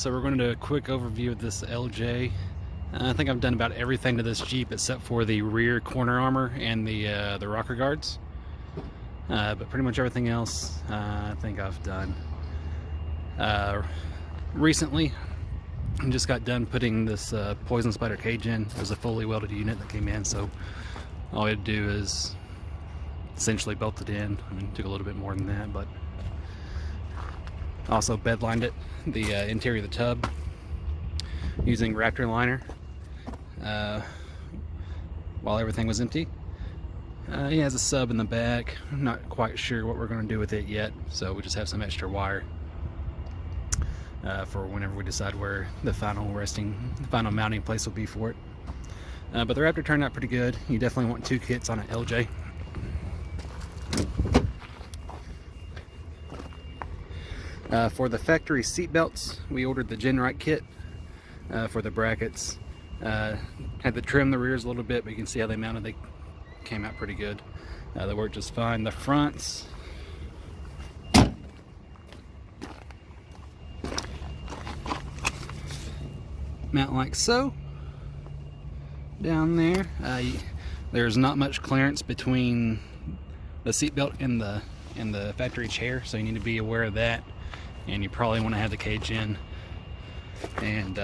So we're going to do a quick overview of this LJ. I think I've done about everything to this Jeep except for the rear corner armor and the rocker guards. But pretty much everything else I think I've done. Recently, I just got done putting this Poison Spyder cage in. It was a fully welded unit that came in, so all I had to do is essentially bolt it in. I mean, it took a little bit more than that, but also bed lined it, the interior of the tub, using Raptor liner while everything was empty. He has a sub in the back. I'm not quite sure what we're going to do with it yet, so we just have some extra wire for whenever we decide where the final mounting place will be for it. But the Raptor turned out pretty good. You definitely want 2 kits on an LJ. For the factory seat belts, we ordered the Genrite kit for the brackets. Had to trim the rears a little bit, but you can see how they mounted. They came out pretty good. They worked just fine. The fronts, mount like so. Down there, there's not much clearance between the seatbelt and the factory chair, so you need to be aware of that. And you probably want to have the cage in and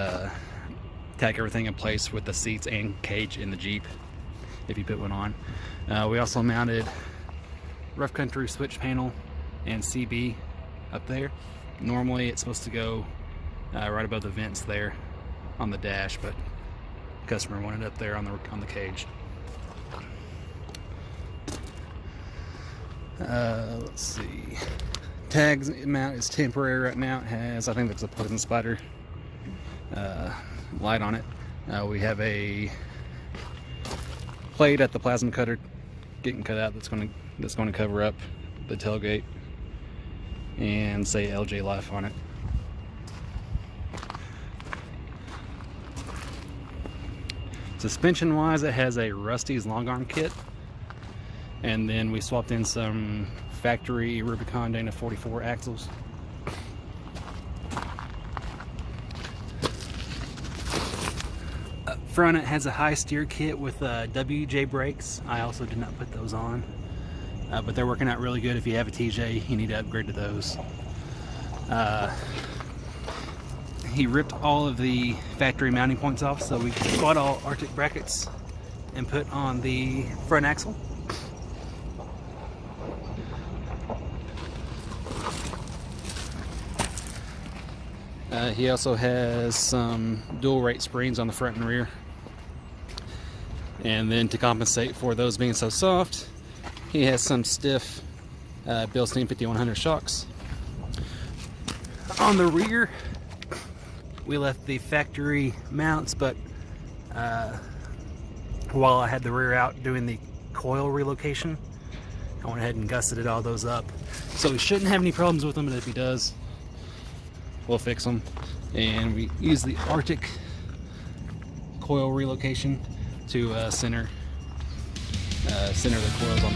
tack everything in place with the seats and cage in the Jeep if you put one on. We also mounted rough country switch panel and CB up there. Normally it's supposed to go right above the vents there on the dash, but the customer wanted it up there on the cage. Let's see. Tags mount is temporary right now. It has, I think that's a Poison Spyder light on it. We have a plate at the plasma cutter getting cut out that's going to cover up the tailgate and say LJ Life on it. Suspension wise, it has a Rusty's long arm kit, and then we swapped in some factory Rubicon Dana 44 axles. Up front it has a high steer kit with WJ brakes. I also did not put those on, but they're working out really good. If you have a TJ, you need to upgrade to those. He ripped all of the factory mounting points off, so we bought all Artec brackets and put on the front axle. He also has some dual rate springs on the front and rear. And then to compensate for those being so soft, he has some stiff Bilstein 5100 shocks. On the rear, we left the factory mounts, but while I had the rear out doing the coil relocation, I went ahead and gusseted all those up. So he shouldn't have any problems with them, but if he does, we'll fix them. And we use the Artec coil relocation to center the coils on.